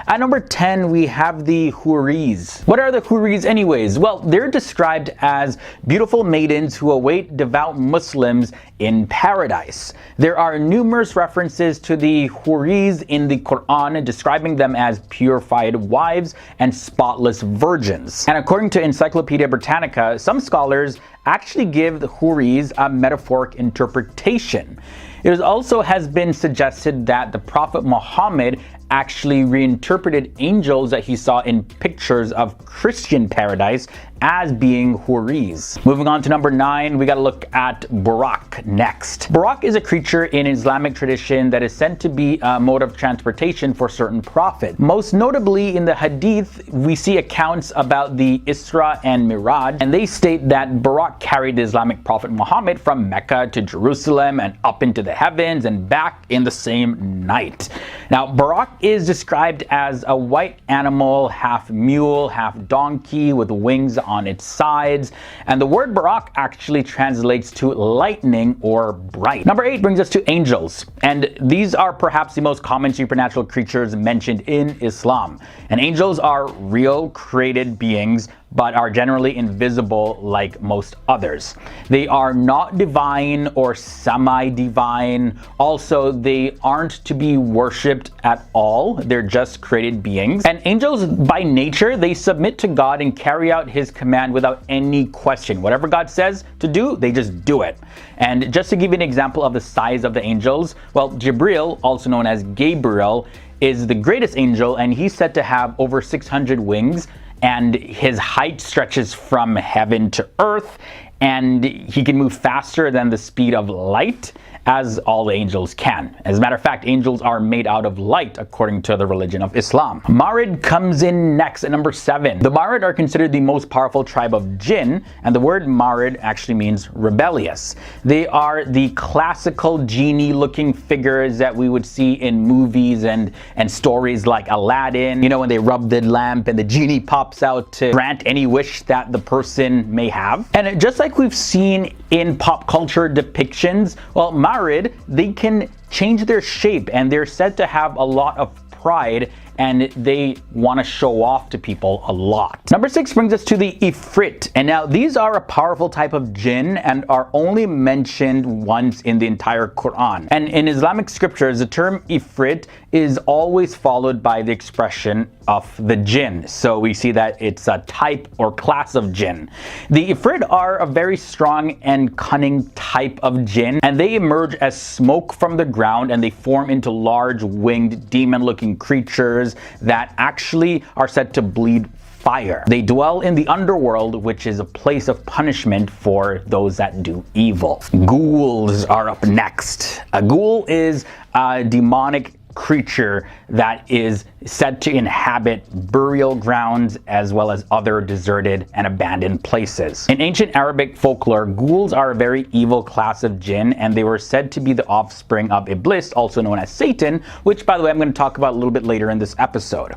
At number 10, we have the Houris. What are the Houris anyways? Well, they're described as beautiful maidens who await devout Muslims in paradise. There are numerous references to the Houris in the Quran, describing them as purified wives and spotless virgins. And according to Encyclopedia Britannica, some scholars actually give the Houris a metaphoric interpretation. It also has been suggested that the Prophet Muhammad actually reinterpreted angels that he saw in pictures of Christian paradise as being Houris. Moving on to number 9, we gotta look at Buraq next. Buraq is a creature in Islamic tradition that is said to be a mode of transportation for certain prophets. Most notably in the Hadith, we see accounts about the Isra and Miraj, and they state that Buraq carried the Islamic prophet Muhammad from Mecca to Jerusalem and up into the heavens and back in the same night. Now, Buraq is described as a white animal, half mule, half donkey, with wings on its sides, and the word Buraq actually translates to lightning or bright. Number 8 brings us to angels, and these are perhaps the most common supernatural creatures mentioned in Islam. And angels are real created beings, but are generally invisible like most others. They are not divine or semi-divine. Also, they aren't to be worshipped at all. They're just created beings. And angels, by nature, they submit to God and carry out his command without any question. Whatever God says to do, they just do it. And just to give you an example of the size of the angels, well, Jibril, also known as Gabriel, is the greatest angel, and he's said to have over 600 wings, and his height stretches from heaven to earth, and he can move faster than the speed of light, as all angels can. As a matter of fact, angels are made out of light according to the religion of Islam. Marid comes in next at number 7. The Marid are considered the most powerful tribe of jinn, and the word Marid actually means rebellious. They are the classical genie-looking figures that we would see in movies and stories like Aladdin, you know, when they rub the lamp and the genie pops out to grant any wish that the person may have. And just like we've seen in pop culture depictions, well, Marid, they can change their shape, and they're said to have a lot of pride, and they want to show off to people a lot. Number 6 brings us to the Ifrit, and now these are a powerful type of jinn and are only mentioned once in the entire Quran. And in Islamic scriptures, the term Ifrit is always followed by the expression of the jinn. So we see that it's a type or class of jinn. The Ifrit are a very strong and cunning type of jinn, and they emerge as smoke from the ground, and they form into large winged demon-looking creatures that actually are said to bleed fire. They dwell in the underworld, which is a place of punishment for those that do evil. Ghouls are up next. A ghoul is a demonic creature that is said to inhabit burial grounds as well as other deserted and abandoned places. In ancient Arabic folklore, ghouls are a very evil class of jinn, and they were said to be the offspring of Iblis, also known as Satan, which, by the way, I'm going to talk about a little bit later in this episode.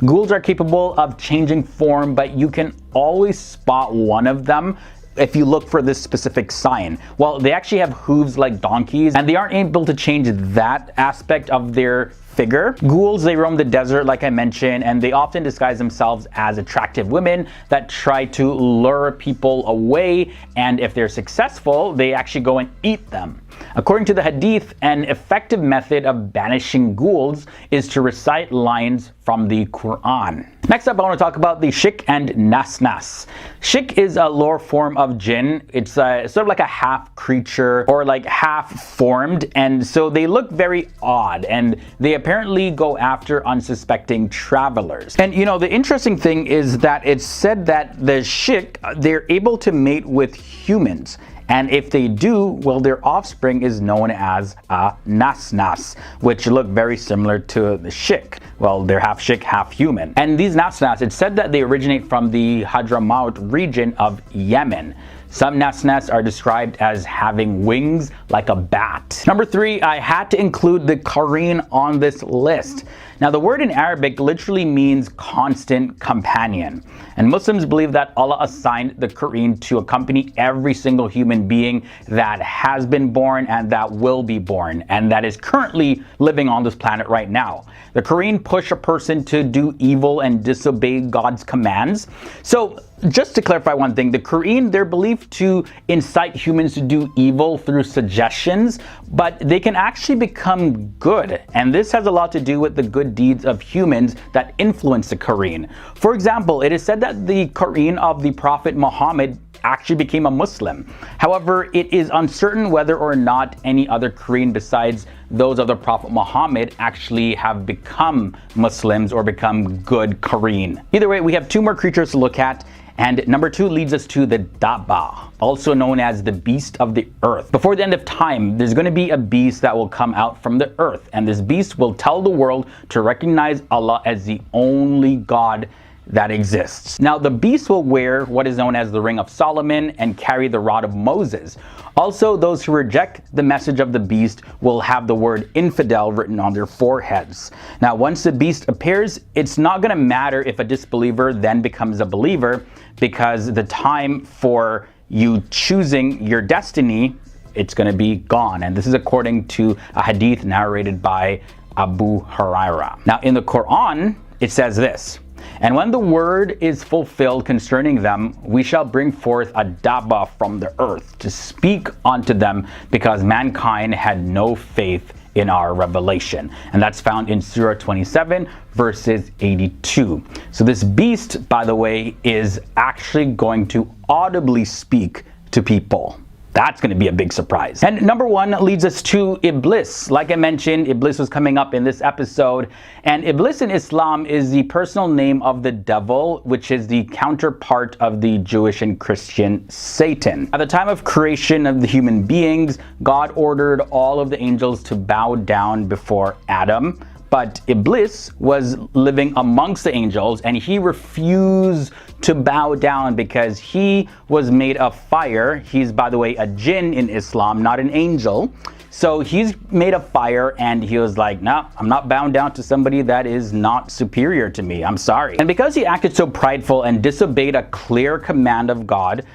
Ghouls are capable of changing form, but you can always spot one of them if you look for this specific sign. Well, they actually have hooves like donkeys, and they aren't able to change that aspect of their figure. Ghouls, they roam the desert, like I mentioned, and they often disguise themselves as attractive women that try to lure people away, and if they're successful, they actually go and eat them. According to the Hadith, an effective method of banishing ghouls is to recite lines from the Quran. Next up, I want to talk about the Shik and Nasnas. Shik is a lower form of jinn. It's sort of like a half creature or like half formed, and so they look very odd, and they apparently go after unsuspecting travelers. And you know, the interesting thing is that it's said that the Shik, they're able to mate with humans. And if they do, well, their offspring is known as a Nasnas, which look very similar to the Shik. Well, they're half Shik, half human. And these Nasnas, it's said that they originate from the Hadramaut region of Yemen. Some Nasnas are described as having wings like a bat. Number 3, I had to include the Qareen on this list. Now, the word in Arabic literally means constant companion. And Muslims believe that Allah assigned the Quran to accompany every single human being that has been born and that will be born and that is currently living on this planet right now. The Quran push a person to do evil and disobey God's commands. So just to clarify one thing, the Quran, they're believed to incite humans to do evil through suggestions, but they can actually become good. And this has a lot to do with the good deeds of humans that influence the Quran. For example, it is said that the Quran of the Prophet Muhammad actually became a Muslim. However, it is uncertain whether or not any other Quran besides those of the Prophet Muhammad actually have become Muslims or become good Quran. Either way, we have two more creatures to look at. And number 2 leads us to the Dabba, also known as the beast of the earth. Before the end of time, there's going to be a beast that will come out from the earth. And this beast will tell the world to recognize Allah as the only God that exists. Now, the beast will wear what is known as the Ring of Solomon and carry the rod of Moses. Also, those who reject the message of the beast will have the word infidel written on their foreheads. Now, once the beast appears, it's not going to matter if a disbeliever then becomes a believer, because the time for you choosing your destiny, it's going to be gone. And this is according to a hadith narrated by Abu Hurairah. Now, in the Quran, it says this: "And when the word is fulfilled concerning them, we shall bring forth a Dabba from the earth to speak unto them, because mankind had no faith in our revelation." And that's found in Surah 27 verses 82. So this beast, by the way, is actually going to audibly speak to people. That's going to be a big surprise. And number 1 leads us to Iblis. Like I mentioned, Iblis was coming up in this episode. And Iblis in Islam is the personal name of the devil, which is the counterpart of the Jewish and Christian Satan. At the time of creation of the human beings, God ordered all of the angels to bow down before Adam. But Iblis was living amongst the angels, and he refused to bow down because he was made of fire. He's, by the way, a jinn in Islam, not an angel. So he's made of fire, and he was like, no, I'm not bound down to somebody that is not superior to me. I'm sorry. And because he acted so prideful and disobeyed a clear command of God,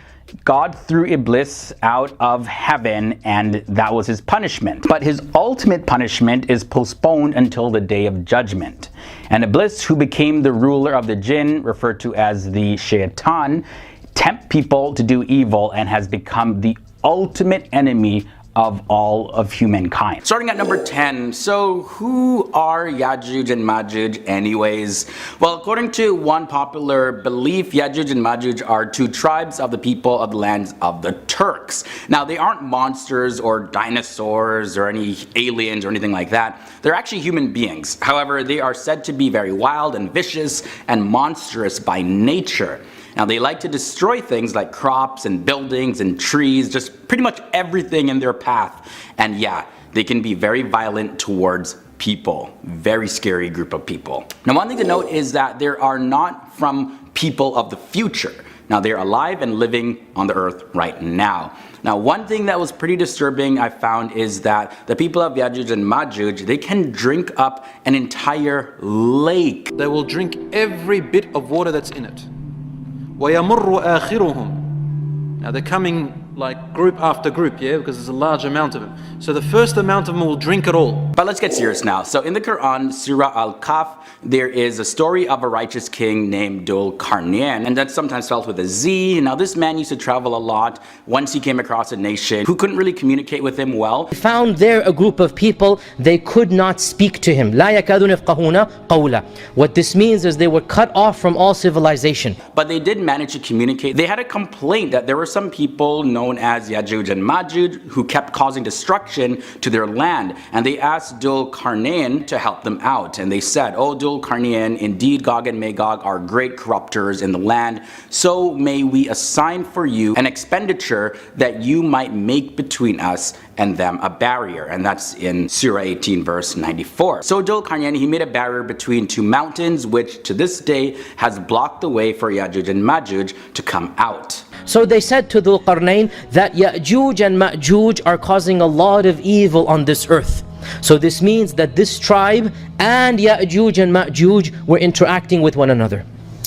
God threw Iblis out of heaven, and that was his punishment. But his ultimate punishment is postponed until the day of judgment. And Iblis, who became the ruler of the jinn, referred to as the shaitan, tempt people to do evil and has become the ultimate enemy of all of humankind. Starting at number 10, so who are Yajuj and Majuj anyways? Well, according to one popular belief, Yajuj and Majuj are 2 tribes of the people of the lands of the Turks. Now, they aren't monsters or dinosaurs or any aliens or anything like that. They're actually human beings. However, they are said to be very wild and vicious and monstrous by nature. Now, they like to destroy things like crops and buildings and trees, just pretty much everything in their path. And yeah, they can be very violent towards people. Very scary group of people. Now, one thing to note is that they are not from people of the future. Now, they're alive and living on the earth right now. Now, one thing that was pretty disturbing I found is that the people of Yajuj and Majuj, they can drink up an entire lake. They will drink every bit of water that's in it. وَيَمُرُّ آخِرُهُمْ. Now they're coming like group after group, yeah, because there's a large amount of them. So the first amount of them will drink it all. But let's get serious now. So in the Quran, Surah Al-Kahf, there is a story of a righteous king named Dhul Qarnayn, and that's sometimes spelled with a Z. Now this man used to travel a lot. Once he came across a nation who couldn't really communicate with him well. He found there a group of people, they could not speak to him. لا يكادون يفقهون قولا. What this means is they were cut off from all civilization. But they did manage to communicate. They had a complaint that there were some people known as Yajuj and Majuj who kept causing destruction to their land, and they asked Dhul Qarnayn to help them out. And they said, "Oh Dhul Qarnayn, indeed Gog and Magog are great corruptors in the land, so may we assign for you an expenditure that you might make between us and them a barrier." And that's in Surah 18 verse 94. So Dhul Qarnayn, he made a barrier between 2 mountains, which to this day has blocked the way for Yajuj and Majuj to come out. So they said to Dhul Qarnayn that Ya'juj and Ma'juj are causing a lot of evil on this earth. So this means that this tribe and Ya'juj and Ma'juj were interacting with one another.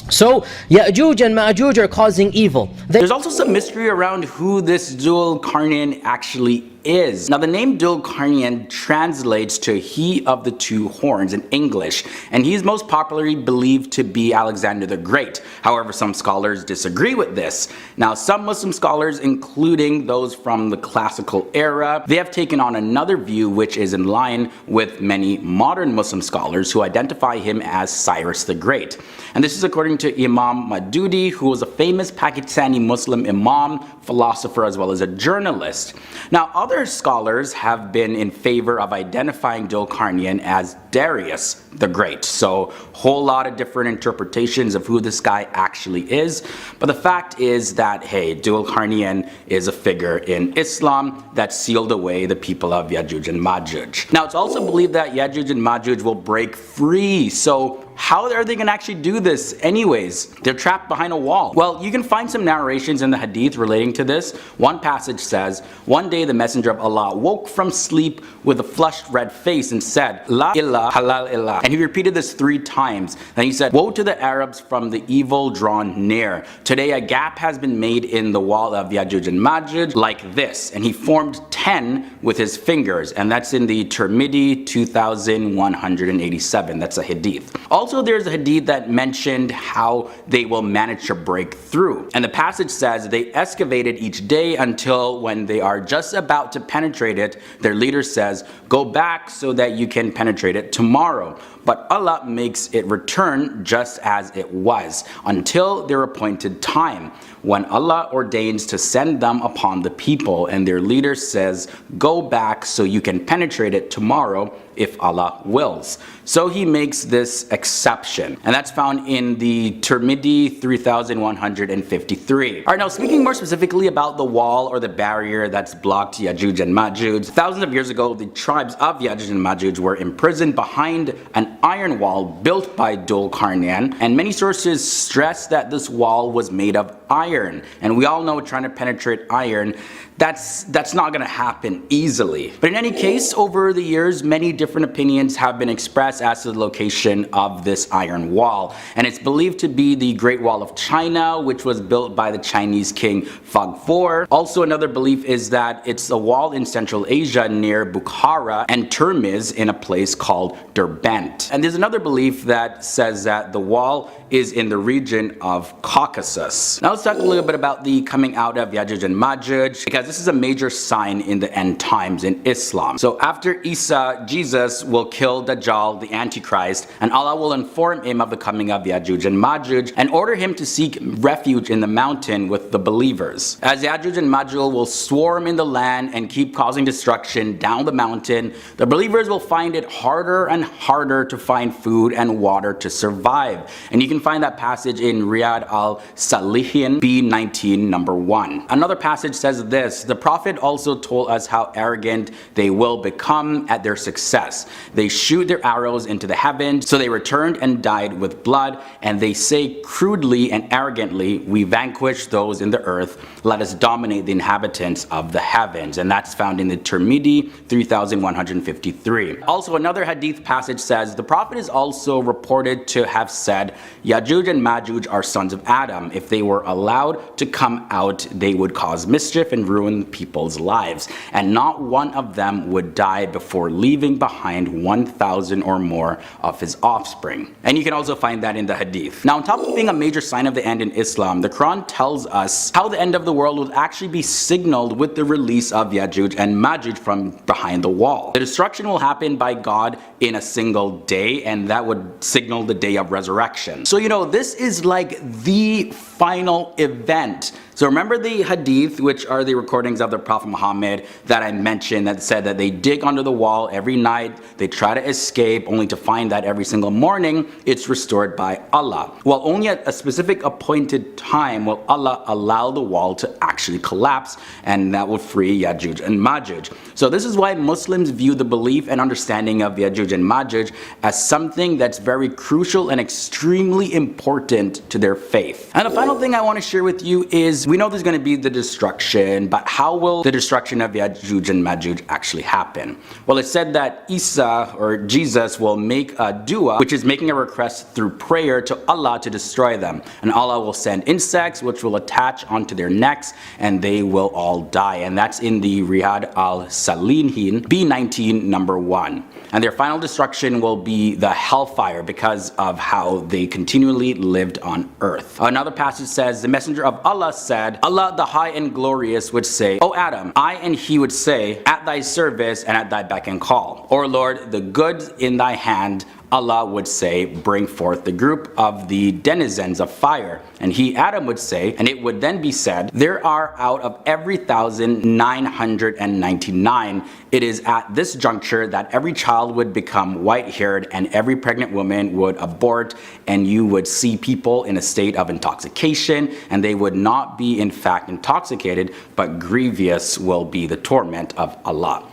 So Ya'juj and Ma'juj are causing evil. There's also some mystery around who this Dhul Qarnayn actually is. Now the name Dhul Qarnayn translates to he of the two horns in English, and he is most popularly believed to be Alexander the Great. However, some scholars disagree with this. Now some Muslim scholars, including those from the classical era, they have taken on another view which is in line with many modern Muslim scholars who identify him as Cyrus the Great. And this is according to Imam Madudi, who was a famous Pakistani Muslim imam, philosopher, as well as a journalist. Now other scholars have been in favor of identifying Dhul Qarnayn as Darius the Great. So whole lot of different interpretations of who this guy actually is. But the fact is that, hey, Dhul Qarnayn is a figure in Islam that sealed away the people of Ya'juj and Ma'juj. Now it's also believed that Ya'juj and Ma'juj will break free. So how are they going to actually do this anyways? They're trapped behind a wall. Well, you can find some narrations in the hadith relating to this. One passage says, one day the messenger of Allah woke from sleep with a flushed red face and said, La ilaha halal illah. And he repeated this 3 times. Then he said, woe to the Arabs from the evil drawn near. Today a gap has been made in the wall of Ya'juj and Ma'juj like this. And he formed 10 with his fingers. And that's in the Tirmidhi 2187. That's a hadith. Also, there's a hadith that mentioned how they will manage to break through. And the passage says they excavated each day until when they are just about to penetrate it, their leader says, go back so that you can penetrate it tomorrow. But Allah makes it return just as it was until their appointed time, when Allah ordains to send them upon the people, and their leader says, go back so you can penetrate it tomorrow if Allah wills. So he makes this exception, and that's found in the Tirmidhi 3153. Alright, now speaking more specifically about the wall or the barrier that's blocked Ya'juj and Ma'juj, thousands of years ago the tribes of Ya'juj and Ma'juj were imprisoned behind an iron wall built by Dhul Qarnayn, and many sources stress that this wall was made of iron, and we all know trying to penetrate iron, that's not going to happen easily. But in any case, over the years, many different opinions have been expressed as to the location of this iron wall, and it's believed to be the Great Wall of China, which was built by the Chinese king Fagfor. Also, another belief is that it's a wall in Central Asia near Bukhara and Termiz in a place called Derbent. And there's another belief that says that the wall is in the region of Caucasus. Now let's talk a little bit about the coming out of Ya'juj and Ma'juj, because this is a major sign in the end times in Islam. So after Isa, Jesus will kill Dajjal, the Antichrist, and Allah will inform him of the coming of Ya'juj and Ma'juj and order him to seek refuge in the mountain with the believers. As Ya'juj and Ma'juj will swarm in the land and keep causing destruction down the mountain, the believers will find it harder and harder to find food and water to survive. And you can find that passage in Riyadh al-Salihin B19 number 1. Another passage says this, the Prophet also told us how arrogant they will become at their success. They shoot their arrows into the heavens, so they returned and died with blood, and they say crudely and arrogantly, we vanquish those in the earth, let us dominate the inhabitants of the heavens. And that's found in the Tirmidhi 3153. Also, another hadith passage says, the Prophet is also reported to have said, Ya'juj and Ma'juj are sons of Adam. If they were allowed to come out, they would cause mischief and ruin people's lives, and not one of them would die before leaving behind 1,000 or more of his offspring. And you can also find that in the hadith. Now, on top of being a major sign of the end in Islam, the Quran tells us how the end of the world will actually be signaled with the release of Ya'juj and Ma'juj from behind the wall. The destruction will happen by God in a single day, and that would signal the day of resurrection. So, you know, this is like the final event. So remember the hadith, which are the recordings of the Prophet Muhammad that I mentioned, that said that they dig under the wall every night, they try to escape, only to find that every single morning it's restored by Allah. Well, only at a specific appointed time will Allah allow the wall to actually collapse, and that will free Ya'juj and Ma'juj. So this is why Muslims view the belief and understanding of Ya'juj Yajuj and Majuj as something that's very crucial and extremely important to their faith. And the final thing I want to share with you is, we know there's going to be the destruction, but how will the destruction of Yajuj and Majuj actually happen? Well, it's said that Isa, or Jesus, will make a dua, which is making a request through prayer to Allah to destroy them. And Allah will send insects which will attach onto their necks and they will all die. And that's in the Riyadh al-Salihin B19 number 1. And their final destruction will be the hellfire because of how they continually lived on earth. Another passage says, the messenger of Allah said, Allah the high and glorious would say, O Adam, I and he would say, at thy service and at thy beck and call. Or Lord, the goods in thy hand, Allah would say, bring forth the group of the denizens of fire. And he, Adam, would say, and it would then be said, there are out of every 1,999. It is at this juncture that every child would become white-haired and every pregnant woman would abort, and you would see people in a state of intoxication, and they would not be in fact intoxicated, but grievous will be the torment of Allah.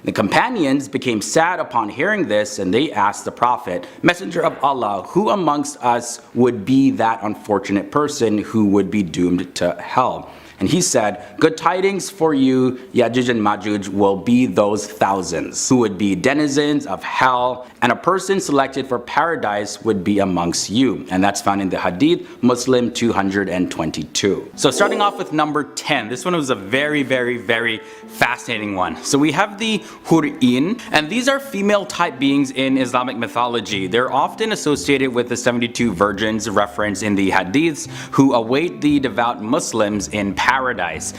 The companions became sad upon hearing this, and they asked the Prophet, Messenger of Allah, who amongst us would be that unfortunate person who would be doomed to hell? And he said, good tidings for you, Yajuj and Majuj will be those thousands who would be denizens of hell, and a person selected for paradise would be amongst you. And that's found in the Hadith, Muslim 222. So starting off with number 10, this one was a very fascinating one. So we have the Hur'in, and these are female type beings in Islamic mythology. They're often associated with the 72 virgins referenced in the Hadiths who await the devout Muslims in paradise.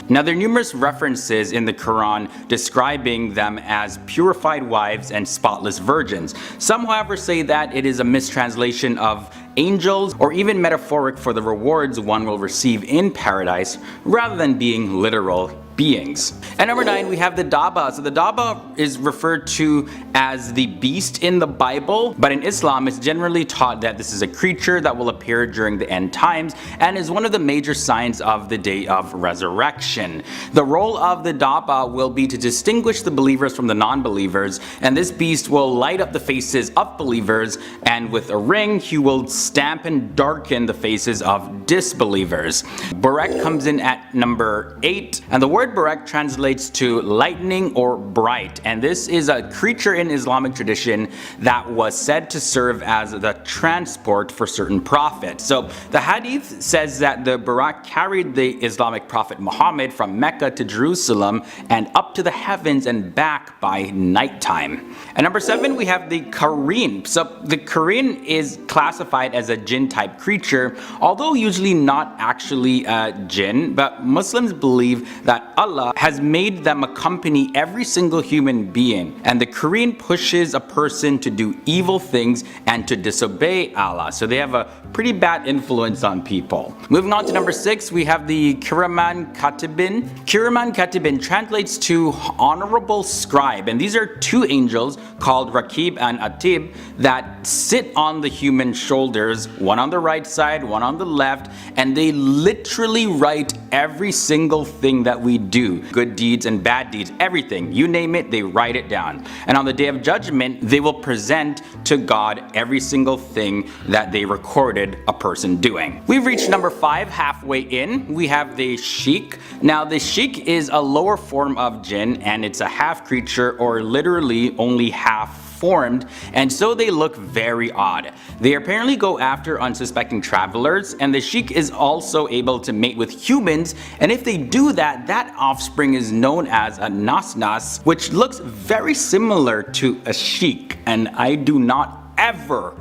Now, there are numerous references in the Quran describing them as purified wives and spotless virgins. Some, however, say that it is a mistranslation of angels, or even metaphoric for the rewards one will receive in paradise, rather than being literal beings. At number 9, we have the Daba. So the Daba is referred to as the beast in the Bible, but in Islam it's generally taught that this is a creature that will appear during the end times and is one of the major signs of the day of resurrection. The role of the Daba will be to distinguish the believers from the non-believers, and this beast will light up the faces of believers, and with a ring he will stamp and darken the faces of disbelievers. Buraq comes in at number 8, and the word Buraq translates to lightning or bright, and this is a creature in Islamic tradition that was said to serve as the transport for certain prophets. So the Hadith says that the Buraq carried the Islamic prophet Muhammad from Mecca to Jerusalem and up to the heavens and back by nighttime. At number 7, we have the Qareen. So the Qareen is classified as a jinn type creature, although usually not actually a jinn, but Muslims believe that Allah has made them accompany every single human being, and the Qareen pushes a person to do evil things and to disobey Allah. So they have a pretty bad influence on people. Moving on to number 6, we have the Kiraman Katibin. Kiraman Katibin translates to honorable scribe, and these are two angels called Rakib and Atib that sit on the human shoulders, one on the right side, one on the left, and they literally write every single thing that we do. Good deeds and bad deeds, everything. You name it, they write it down. And on the day of judgment, they will present to God every single thing that they recorded a person doing. We've reached number 5, halfway in. We have the Sheikh. Now the Sheikh is a lower form of jinn, and it's a half creature, or literally only half formed, and so they look very odd. They apparently go after unsuspecting travelers, and the Sheikh is also able to mate with humans, and if they do that, that offspring is known as a Nasnas, which looks very similar to a Sheikh, and I do not ever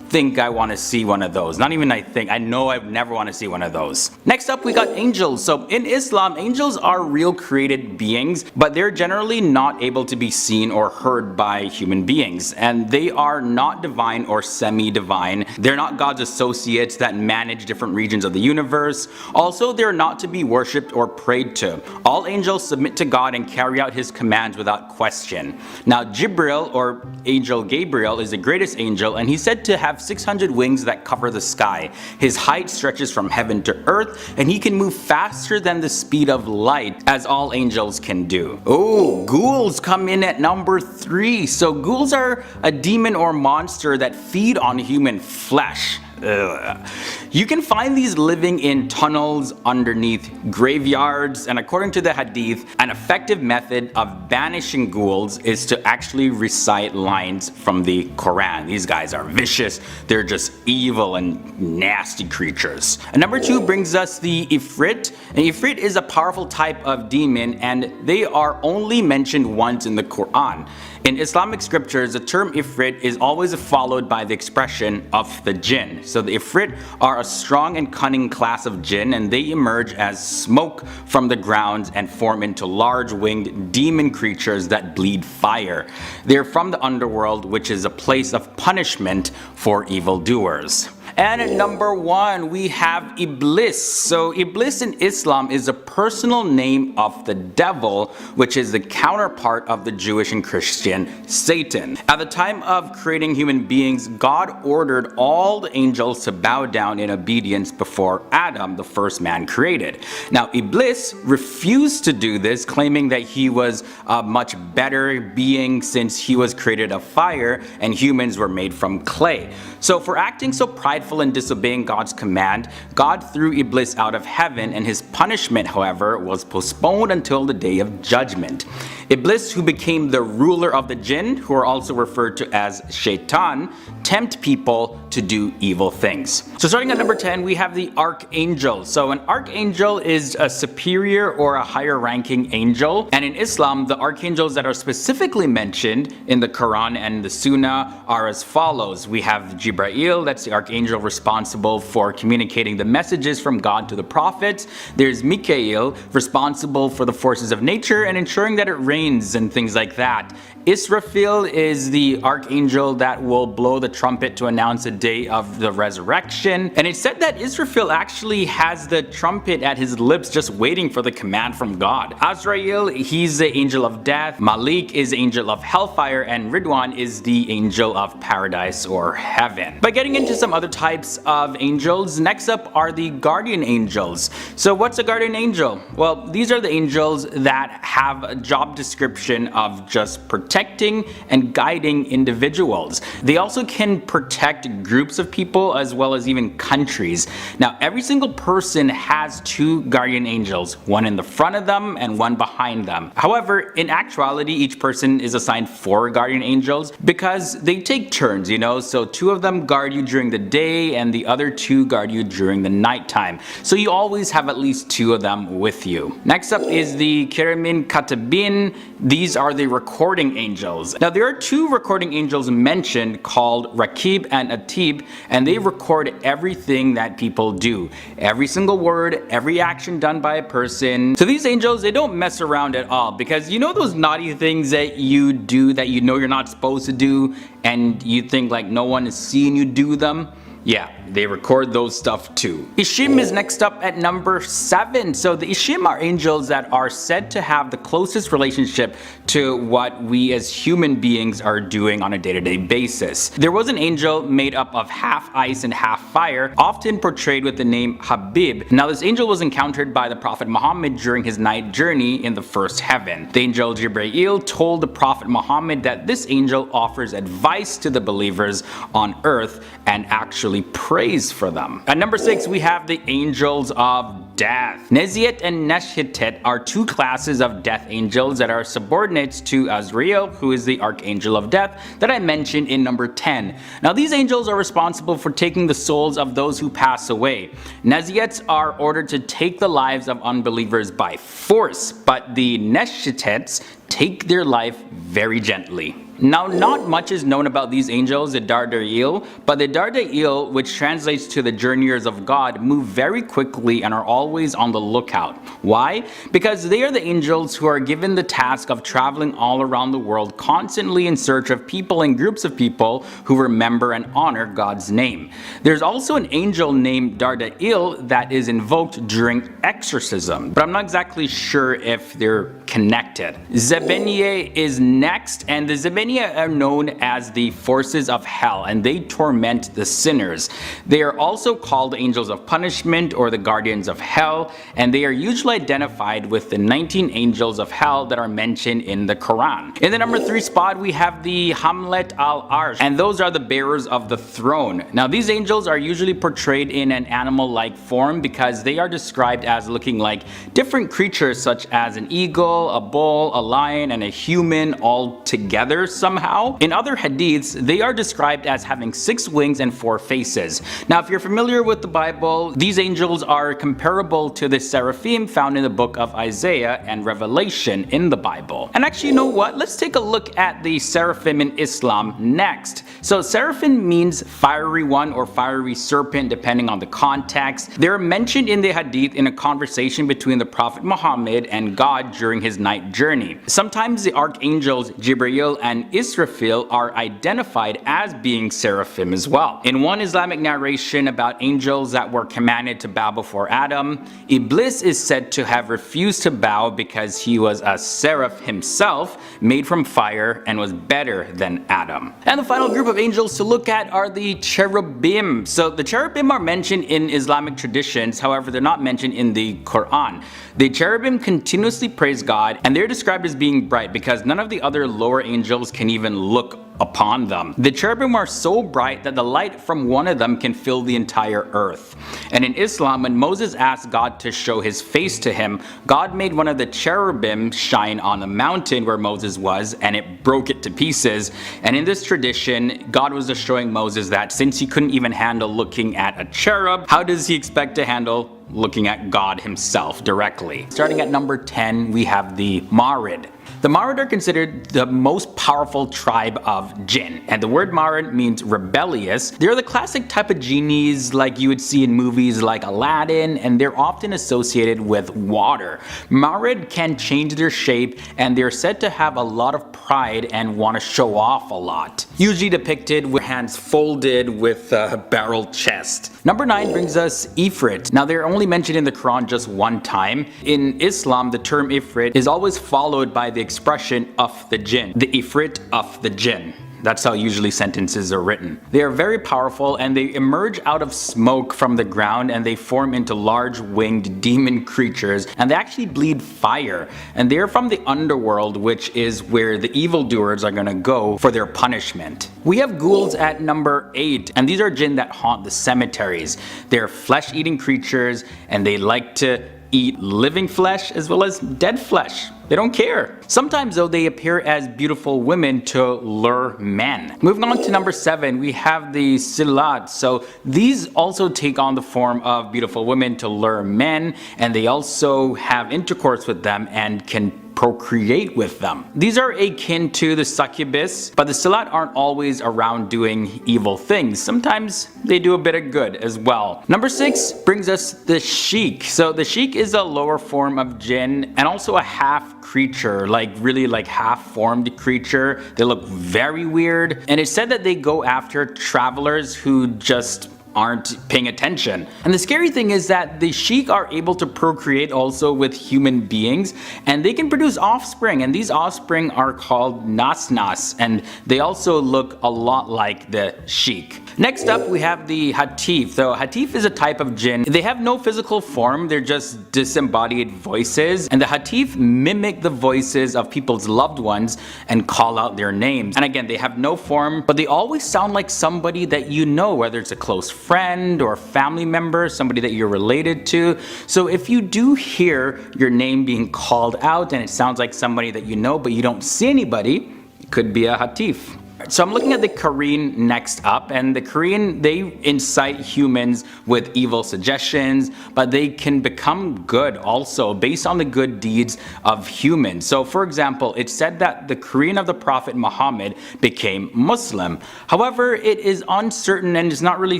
think I want to see one of those. Not even I think, I know I never want to see one of those. Next up, we got angels. So in Islam, angels are real created beings, but they're generally not able to be seen or heard by human beings, and they are not divine or semi-divine. They're not God's associates that manage different regions of the universe. Also, they're not to be worshipped or prayed to. All angels submit to God and carry out his commands without question. Now Jibril, or angel Gabriel, is the greatest angel, and he's said to have have 600 wings that cover the sky. His height stretches from heaven to earth, and he can move faster than the speed of light, as all angels can do. Oh, ghouls come in at number 3. So ghouls are a demon or monster that feed on human flesh. Ugh. You can find these living in tunnels underneath graveyards, and according to the hadith, an effective method of banishing ghouls is to actually recite lines from the Quran. These guys are vicious, they're just evil and nasty creatures. And number 2 brings us the Ifrit. And Ifrit is a powerful type of demon, and they are only mentioned once in the Quran. In Islamic scriptures, the term Ifrit is always followed by the expression of the jinn. So the Ifrit are a strong and cunning class of jinn, and they emerge as smoke from the ground and form into large winged demon creatures that bleed fire. They're from the underworld, which is a place of punishment for evildoers. And at number 1, we have Iblis. So Iblis in Islam is a personal name of the devil, which is the counterpart of the Jewish and Christian Satan. At the time of creating human beings, God ordered all the angels to bow down in obedience before Adam, the first man created. Now Iblis refused to do this, claiming that he was a much better being since he was created of fire and humans were made from clay. So for acting so prideful and disobeying God's command, God threw Iblis out of heaven, and his punishment, however, was postponed until the day of judgment. Iblis, who became the ruler of the jinn, who are also referred to as Shaitan, tempt people to do evil things. So starting at number 10, we have the archangel. So an archangel is a superior or a higher ranking angel, and in Islam, the archangels that are specifically mentioned in the Quran and the Sunnah are as follows. We have Jibreel, that's the archangel responsible for communicating the messages from God to the prophets. There's Mikael, responsible for the forces of nature and ensuring that it rains and things like that. Israfil is the archangel that will blow the trumpet to announce the day of the resurrection. And it's said that Israfil actually has the trumpet at his lips just waiting for the command from God. Azrael, he's the angel of death. Malik is angel of hellfire, and Ridwan is the angel of paradise or heaven. But getting into some other types of angels, next up are the guardian angels. So what's a guardian angel? Well, these are the angels that have a job description of just protecting and guiding individuals. They also can protect groups of people as well as even countries. Now, every single person has 2 guardian angels, one in the front of them and one behind them. However, in actuality, each person is assigned 4 guardian angels because they take turns, so 2 of them guard you during the day and the other 2 guard you during the nighttime. So you always have at least 2 of them with you. Next up is the Kiramin Katabin. These are the recording angels. Now there are 2 recording angels mentioned called Rakib and Atib, and they record everything that people do. Every single word, every action done by a person. So these angels, they don't mess around at all, because those naughty things that you do that you're not supposed to do and you think like no one is seeing you do them? Yeah, they record those stuff too. Ishim is next up at number 7. So the Ishim are angels that are said to have the closest relationship to what we as human beings are doing on a day-to-day basis. There was an angel made up of half ice and half fire, often portrayed with the name Habib. Now this angel was encountered by the Prophet Muhammad during his night journey in the first heaven. The angel Jibreel told the Prophet Muhammad that this angel offers advice to the believers on earth and actually prays for them. At number 6, we have the angels of death. Neziat and Neshhitet are 2 classes of death angels that are subordinates to Azrael, who is the archangel of death that I mentioned in number 10. Now these angels are responsible for taking the souls of those who pass away. Neziats are ordered to take the lives of unbelievers by force, but the Neshhitets take their life very gently. Now, not much is known about these angels, the Dardail, but the Dardail, which translates to the journeyers of God, move very quickly and are always on the lookout. Why? Because they are the angels who are given the task of traveling all around the world, constantly in search of people and groups of people who remember and honor God's name. There's also an angel named Dardail that is invoked during exorcism, but I'm not exactly sure if they're connected. Zebeniye is next, and the Zebeniye many are known as the forces of hell, and they torment the sinners. They are also called angels of punishment or the guardians of hell, and they are usually identified with the 19 angels of hell that are mentioned in the Quran. In the number 3 spot, we have the Hamlet al-Arsh, and those are the bearers of the throne. Now, these angels are usually portrayed in an animal-like form because they are described as looking like different creatures such as an eagle, a bull, a lion, and a human all together somehow. In other hadiths, they are described as having 6 wings and 4 faces. Now, if you're familiar with the Bible, these angels are comparable to the seraphim found in the book of Isaiah and Revelation in the Bible. And actually, you know what? Let's take a look at the seraphim in Islam next. So seraphim means fiery one or fiery serpent depending on the context. They're mentioned in the hadith in a conversation between the Prophet Muhammad and God during his night journey. Sometimes the archangels Jibreel and Israfil are identified as being seraphim as well. In one Islamic narration about angels that were commanded to bow before Adam, Iblis is said to have refused to bow because he was a seraph himself, made from fire, and was better than Adam. And the final group of angels to look at are the cherubim. So the cherubim are mentioned in Islamic traditions, however they're not mentioned in the Quran. The cherubim continuously praise God, and they're described as being bright because none of the other lower angels can even look upon them. The cherubim are so bright that the light from one of them can fill the entire earth. And in Islam, when Moses asked God to show his face to him, God made one of the cherubim shine on the mountain where Moses was, and it broke it to pieces. And in this tradition, God was just showing Moses that since he couldn't even handle looking at a cherub, how does he expect to handle looking at God himself directly? Starting at number 10, we have the Marid. The Marid are considered the most powerful tribe of jinn, and the word Marid means rebellious. They're the classic type of genies like you would see in movies like Aladdin, and they're often associated with water. Marid can change their shape, and they're said to have a lot of pride and want to show off a lot. Usually depicted with hands folded with a barrel chest. Number 9 brings us Ifrit. Now they're only mentioned in the Quran just one time. In Islam, the term Ifrit is always followed by the expression of the jinn, the Ifrit of the jinn. That's how usually sentences are written. They are very powerful, and they emerge out of smoke from the ground, and they form into large winged demon creatures, and they actually bleed fire. And they're from the underworld, which is where the evildoers are gonna go for their punishment. We have ghouls at number 8, and these are jinn that haunt the cemeteries. They're flesh-eating creatures, and they like to eat living flesh as well as dead flesh. They don't care. Sometimes though, they appear as beautiful women to lure men. Moving on to number 7, we have the Silat. So these also take on the form of beautiful women to lure men, and they also have intercourse with them and can procreate with them. These are akin to the succubus, but the Silat aren't always around doing evil things. Sometimes they do a bit of good as well. Number 6 brings us the Sheik. So the Sheik is a lower form of jinn and also a half creature, really half formed creature. They look very weird, and it's said that they go after travelers who just aren't paying attention. And the scary thing is that the Sheik are able to procreate also with human beings, and they can produce offspring, and these offspring are called Nas, and they also look a lot like the Sheik. Next up, we have the Hatif. So Hatif is a type of jinn. They have no physical form, they're just disembodied voices, and the Hatif mimic the voices of people's loved ones and call out their names. And again, they have no form, but they always sound like somebody that you know, whether it's a close friend or family member, somebody that you're related to. So if you do hear your name being called out and it sounds like somebody that you know but you don't see anybody, it could be a Hatif. So I'm looking at the Qareen next up, and the Qareen, they incite humans with evil suggestions, but they can become good also based on the good deeds of humans. So for example, it's said that the Qareen of the Prophet Muhammad became Muslim. However, it is uncertain and is not really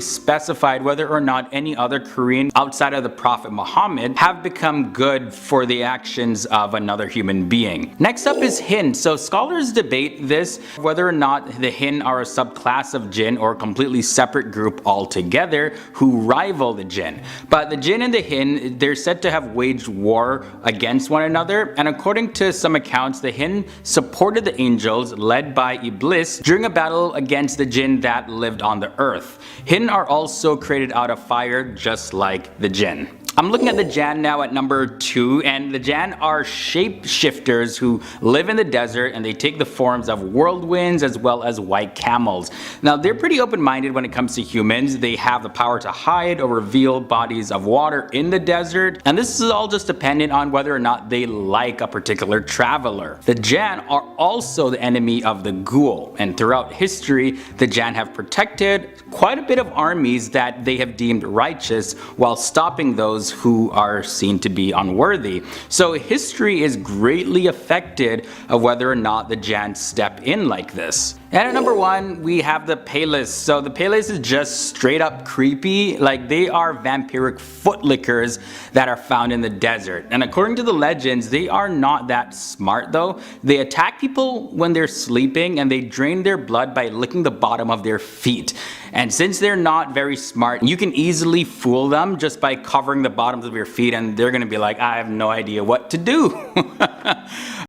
specified whether or not any other Qareen outside of the Prophet Muhammad have become good for the actions of another human being. Next up is Hind. So scholars debate this, whether or not the Jinn are a subclass of jinn or a completely separate group altogether who rival the jinn. But the jinn and the Jinn, they're said to have waged war against one another, and according to some accounts, the Jinn supported the angels led by Iblis during a battle against the jinn that lived on the earth. Jinn are also created out of fire just like the jinn. I'm looking at the Jann now at number 2, and the Jann are shapeshifters who live in the desert, and they take the forms of whirlwinds as well as white camels. Now they're pretty open-minded when it comes to humans. They have the power to hide or reveal bodies of water in the desert, and this is all just dependent on whether or not they like a particular traveler. The Jann are also the enemy of the Ghoul, and throughout history the Jann have protected quite a bit of armies that they have deemed righteous while stopping those who are seen to be unworthy. So history is greatly affected of whether or not the Jann step in like this. And at number 1, we have the Palis. So the Palis is just straight up creepy. Like, they are vampiric footlickers that are found in the desert. And according to the legends, they are not that smart though. They attack people when they're sleeping, and they drain their blood by licking the bottom of their feet. And since they're not very smart, you can easily fool them just by covering the bottoms of your feet, and they're gonna be like, I have no idea what to do.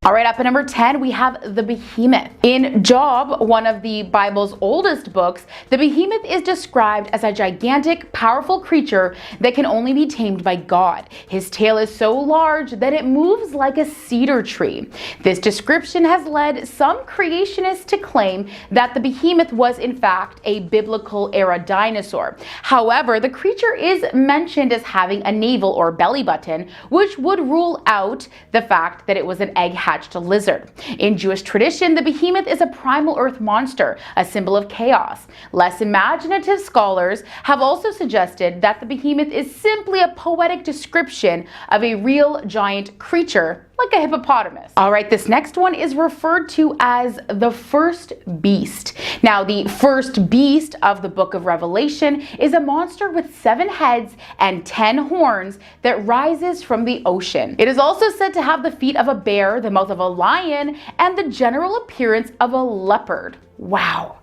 Alright, up at number 10, we have the Behemoth. In Job, one of the Bible's oldest books, the Behemoth is described as a gigantic, powerful creature that can only be tamed by God. His tail is so large that it moves like a cedar tree. This description has led some creationists to claim that the Behemoth was in fact a biblical era dinosaur. However, the creature is mentioned as having a navel or belly button, which would rule out the fact that it was an egg-hatched lizard. In Jewish tradition, the Behemoth is a primal earth monster, a symbol of chaos. Less imaginative scholars have also suggested that the Behemoth is simply a poetic description of a real giant creature like a hippopotamus. Alright, this next one is referred to as the first beast. Now, the first beast of the book of Revelation is a monster with 7 heads and 10 horns that rises from the ocean. It is also said to have the feet of a bear, the mouth of a lion, and the general appearance of a leopard. Wow.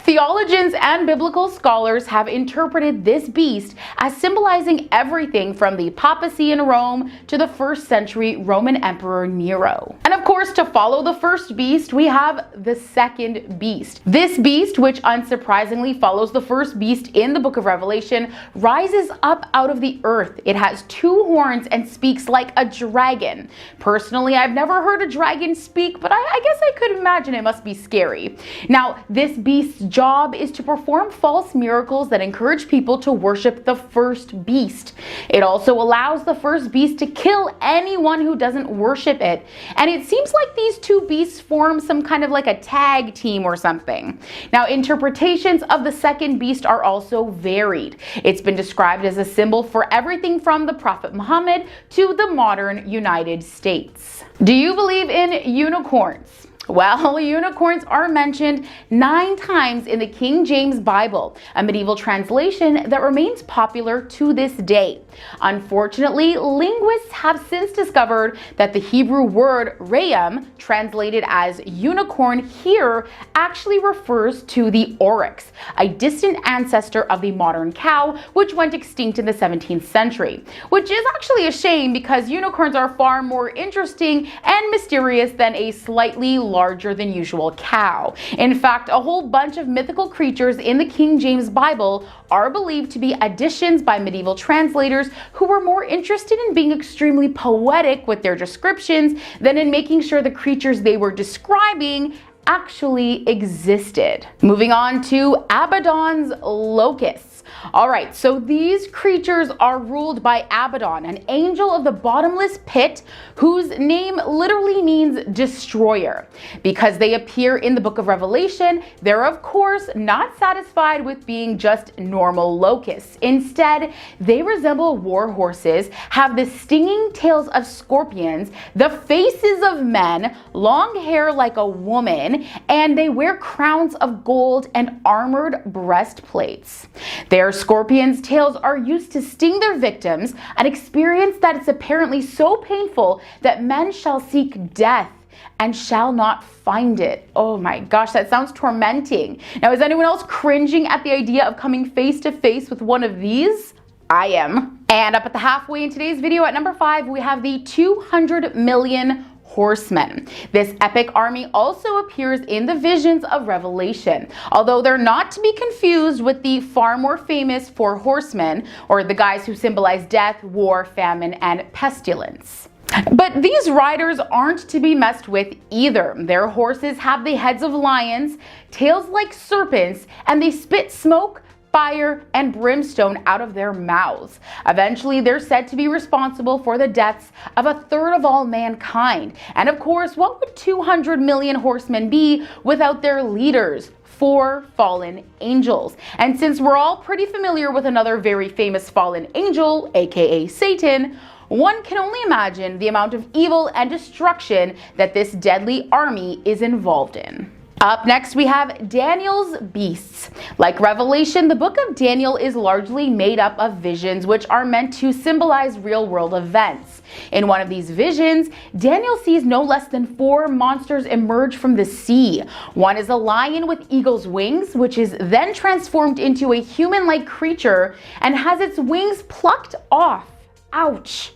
Theologians and biblical scholars have interpreted this beast as symbolizing everything from the papacy in Rome to the 1st century Roman Emperor Nero. And of course, to follow the first beast, we have the second beast. This beast, which unsurprisingly follows the first beast in the book of Revelation, rises up out of the earth. It has 2 horns and speaks like a dragon. Personally, I've never heard a dragon speak, but I guess I could imagine it must be scary. Now, this beast's job is to perform false miracles that encourage people to worship the first beast. It also allows the first beast to kill anyone who doesn't worship it. And it seems like these 2 beasts form some kind of like a tag team or something. Now, interpretations of the second beast are also varied. It's been described as a symbol for everything from the Prophet Muhammad to the modern United States. Do you believe in unicorns? Well, unicorns are mentioned 9 times in the King James Bible, a medieval translation that remains popular to this day. Unfortunately, linguists have since discovered that the Hebrew word re'em, translated as unicorn here, actually refers to the oryx, a distant ancestor of the modern cow, which went extinct in the 17th century. Which is actually a shame, because unicorns are far more interesting and mysterious than a slightly larger than usual cow. In fact, a whole bunch of mythical creatures in the King James Bible are believed to be additions by medieval translators who were more interested in being extremely poetic with their descriptions than in making sure the creatures they were describing actually existed. Moving on to Abaddon's locusts. Alright, so these creatures are ruled by Abaddon, an angel of the bottomless pit whose name literally means destroyer. Because they appear in the book of Revelation, they're of course not satisfied with being just normal locusts. Instead, they resemble war horses, have the stinging tails of scorpions, the faces of men, long hair like a woman, and they wear crowns of gold and armored breastplates. Their scorpions' tails are used to sting their victims, an experience that is apparently so painful that men shall seek death and shall not find it. Oh my gosh, that sounds tormenting. Now, is anyone else cringing at the idea of coming face to face with one of these? I am. And up at the halfway in today's video at number 5, we have the 200 million horsemen. This epic army also appears in the visions of Revelation, although they're not to be confused with the far more famous 4 horsemen, or the guys who symbolize death, war, famine, and pestilence. But these riders aren't to be messed with either. Their horses have the heads of lions, tails like serpents, and they spit smoke, fire, and brimstone out of their mouths. Eventually, they're said to be responsible for the deaths of 1/3 of all mankind. And of course, what would 200 million horsemen be without their leaders? 4 fallen angels. And since we're all pretty familiar with another very famous fallen angel, aka Satan, one can only imagine the amount of evil and destruction that this deadly army is involved in. Up next, we have Daniel's beasts. Like Revelation, the book of Daniel is largely made up of visions which are meant to symbolize real-world events. In one of these visions, Daniel sees no less than 4 monsters emerge from the sea. One is a lion with eagle's wings, which is then transformed into a human-like creature and has its wings plucked off. Ouch.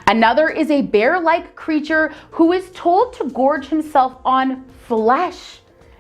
Another is a bear-like creature who is told to gorge himself on flesh.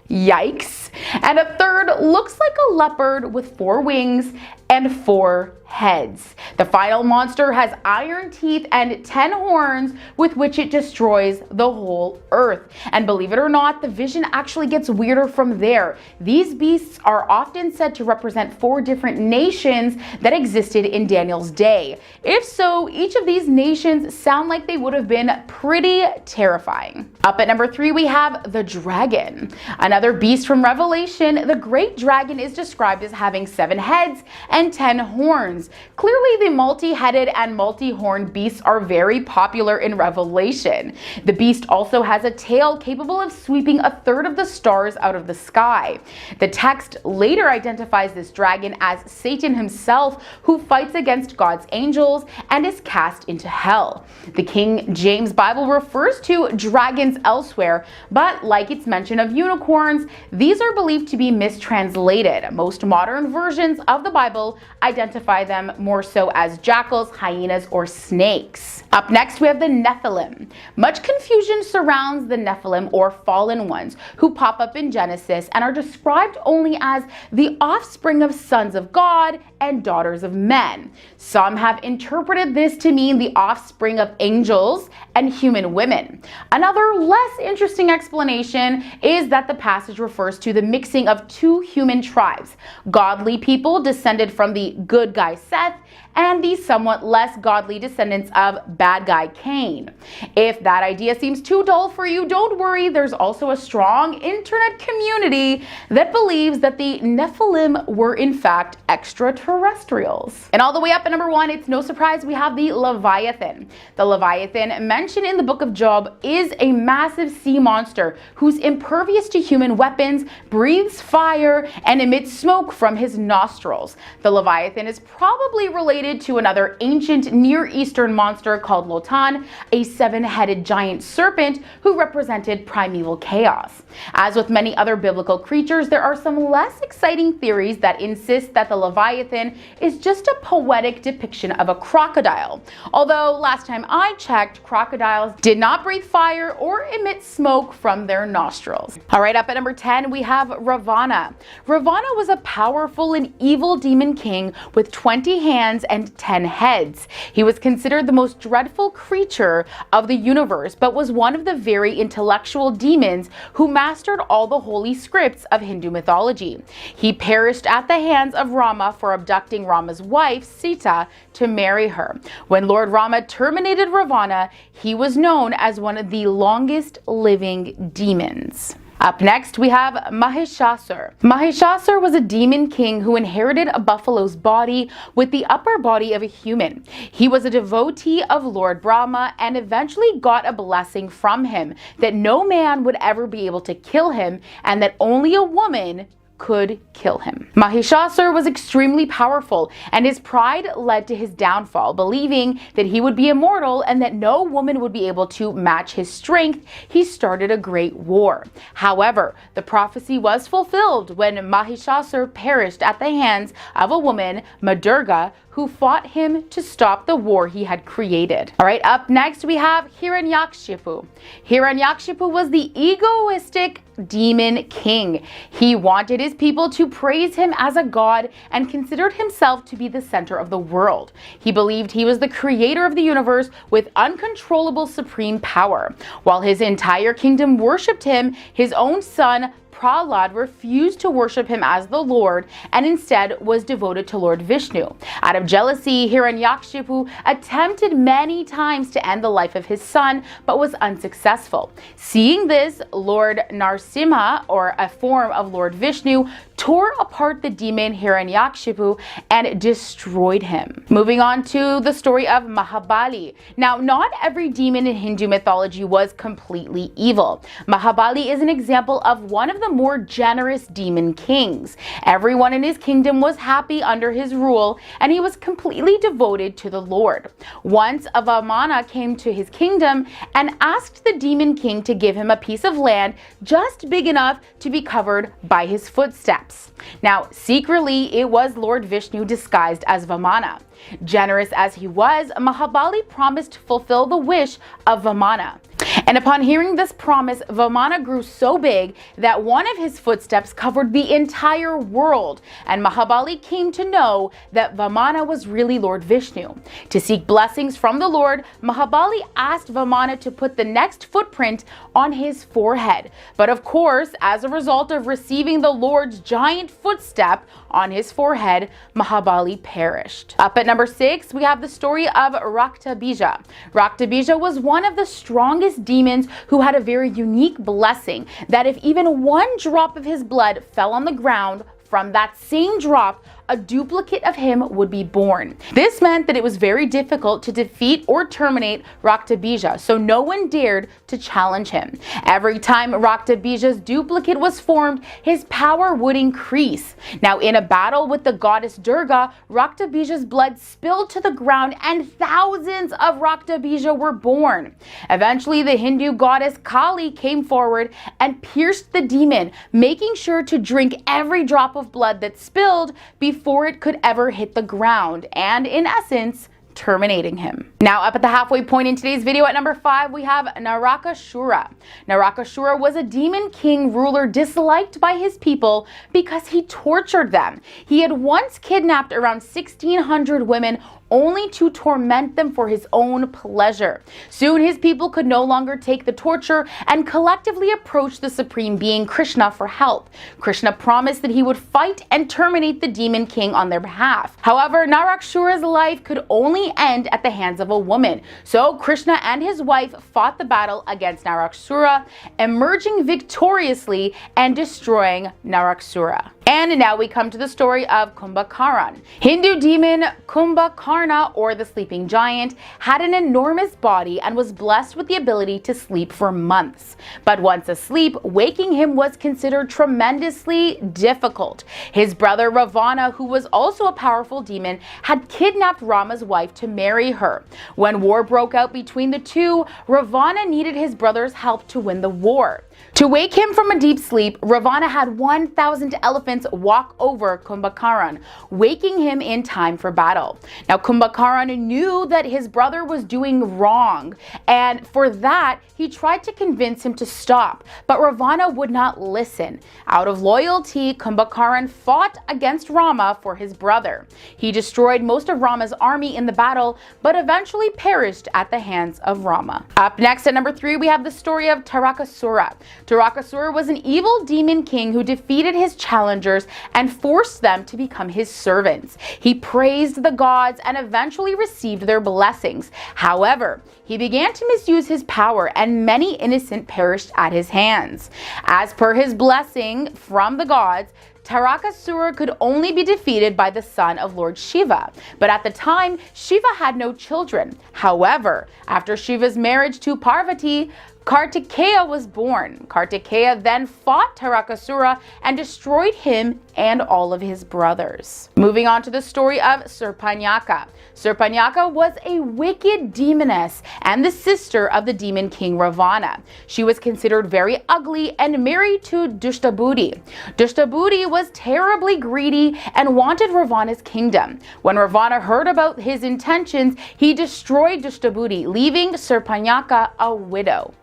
Yikes. And a third looks like a leopard with 4 wings and 4 heads. The final monster has iron teeth and 10 horns with which it destroys the whole earth. And believe it or not, the vision actually gets weirder from there. These beasts are often said to represent 4 different nations that existed in Daniel's day. If so, each of these nations sound like they would have been pretty terrifying. Up at number 3, we have the dragon. Another beast from Revelation, the great dragon is described as having 7 heads and 10 horns. Clearly, the multi-headed and multi-horned beasts are very popular in Revelation. The beast also has a tail capable of sweeping 1/3 of the stars out of the sky. The text later identifies this dragon as Satan himself, who fights against God's angels and is cast into hell. The King James Bible refers to dragons elsewhere, but like its mention of unicorns, these are believed to be mistranslated. Most modern versions of the Bible identify them more so as jackals, hyenas, or snakes. Up next, we have the Nephilim. Much confusion surrounds the Nephilim, or fallen ones, who pop up in Genesis and are described only as the offspring of sons of God and daughters of men. Some have interpreted this to mean the offspring of angels and human women. Another less interesting explanation is that the passage refers to the mixing of 2 human tribes, godly people descended from the good guy Seth and the somewhat less godly descendants of bad guy Cain. If that idea seems too dull for you, don't worry, there's also a strong internet community that believes that the Nephilim were in fact extraterrestrials. And all the way up at number 1, it's no surprise we have the Leviathan. The Leviathan mentioned in the book of Job is a massive sea monster who's impervious to human weapons, breathes fire, and emits smoke from his nostrils. The Leviathan is probably related to another ancient Near Eastern monster called Lotan, a 7-headed giant serpent who represented primeval chaos. As with many other biblical creatures, there are some less exciting theories that insist that the Leviathan is just a poetic depiction of a crocodile. Although last time I checked, crocodiles did not breathe fire or emit smoke from their nostrils. All right, up at number 10, we have Ravana. Ravana was a powerful and evil demon king with 20 hands and 10 heads. He was considered the most dreadful creature of the universe, but was one of the very intellectual demons who mastered all the holy scripts of Hindu mythology. He perished at the hands of Rama for abducting Rama's wife, Sita, to marry her. When Lord Rama terminated Ravana, he was known as one of the longest living demons. Up next, we have Mahishasur. Mahishasur was a demon king who inherited a buffalo's body with the upper body of a human. He was a devotee of Lord Brahma and eventually got a blessing from him that no man would ever be able to kill him and that only a woman could kill him. Mahishasur was extremely powerful, and his pride led to his downfall. Believing that he would be immortal and that no woman would be able to match his strength, he started a great war. However, the prophecy was fulfilled when Mahishasur perished at the hands of a woman, Madurga, who fought him to stop the war he had created. All right, up next we have Hiranyakshipu. Hiranyakshipu was the egoistic demon king. He wanted his people to praise him as a god and considered himself to be the center of the world. He believed he was the creator of the universe with uncontrollable supreme power. While his entire kingdom worshipped him, his own son Prahlad refused to worship him as the Lord and instead was devoted to Lord Vishnu. Out of jealousy, Hiranyakshipu attempted many times to end the life of his son, but was unsuccessful. Seeing this, Lord Narsimha, or a form of Lord Vishnu, tore apart the demon Hiranyakshipu and destroyed him. Moving on to the story of Mahabali. Now, not every demon in Hindu mythology was completely evil. Mahabali is an example of one of the more generous demon kings. Everyone in his kingdom was happy under his rule, and he was completely devoted to the Lord. Once a Vamana came to his kingdom and asked the demon king to give him a piece of land just big enough to be covered by his footsteps. Now, secretly, it was Lord Vishnu disguised as Vamana. Generous as he was, Mahabali promised to fulfill the wish of Vamana. And upon hearing this promise, Vamana grew so big that one of his footsteps covered the entire world, and Mahabali came to know that Vamana was really Lord Vishnu. To seek blessings from the Lord, Mahabali asked Vamana to put the next footprint on his forehead. But of course, as a result of receiving the Lord's giant footstep on his forehead, Mahabali perished. Up at number 6, we have the story of Raktabija. Raktabija was one of the strongest demons who had a very unique blessing that if even one drop of his blood fell on the ground, from that same drop, a duplicate of him would be born. This meant that it was very difficult to defeat or terminate Raktabija, so no one dared to challenge him. Every time Raktabija's duplicate was formed, his power would increase. Now, in a battle with the goddess Durga, Raktabija's blood spilled to the ground and thousands of Raktabija were born. Eventually, the Hindu goddess Kali came forward and pierced the demon, making sure to drink every drop of blood that spilled before it could ever hit the ground, and in essence, terminating him. Now, up at the halfway point in today's video at number 5, we have Narakasura. Narakasura was a demon king ruler disliked by his people because he tortured them. He had once kidnapped around 1,600 women only to torment them for his own pleasure. Soon his people could no longer take the torture and collectively approached the supreme being Krishna for help. Krishna promised that he would fight and terminate the demon king on their behalf. However, Narakasura's life could only end at the hands of a woman. So Krishna and his wife fought the battle against Narakasura, emerging victoriously and destroying Narakasura. And now we come to the story of Kumbhakaran. Hindu demon Kumbhakarna, or the sleeping giant, had an enormous body and was blessed with the ability to sleep for months. But once asleep, waking him was considered tremendously difficult. His brother Ravana, who was also a powerful demon, had kidnapped Rama's wife to marry her. When war broke out between the two, Ravana needed his brother's help to win the war. To wake him from a deep sleep, Ravana had 1,000 elephants walk over Kumbhakaran, waking him in time for battle. Now, Kumbhakaran knew that his brother was doing wrong, and for that, he tried to convince him to stop, but Ravana would not listen. Out of loyalty, Kumbhakaran fought against Rama for his brother. He destroyed most of Rama's army in the battle, but eventually perished at the hands of Rama. Up next at number 3, we have the story of Tarakasura. Tarakasura was an evil demon king who defeated his challengers and forced them to become his servants. He praised the gods and eventually received their blessings. However, he began to misuse his power and many innocent perished at his hands. As per his blessing from the gods, Tarakasura could only be defeated by the son of Lord Shiva, but at the time, Shiva had no children. However, after Shiva's marriage to Parvati, Kartikeya was born. Kartikeya then fought Tarakasura and destroyed him and all of his brothers. Moving on to the story of Surpanaka. Surpanaka was a wicked demoness and the sister of the demon king Ravana. She was considered very ugly and married to Dushtabudi. Dushtabudi was terribly greedy and wanted Ravana's kingdom. When Ravana heard about his intentions, he destroyed Dushtabudi, leaving Surpanaka a widow.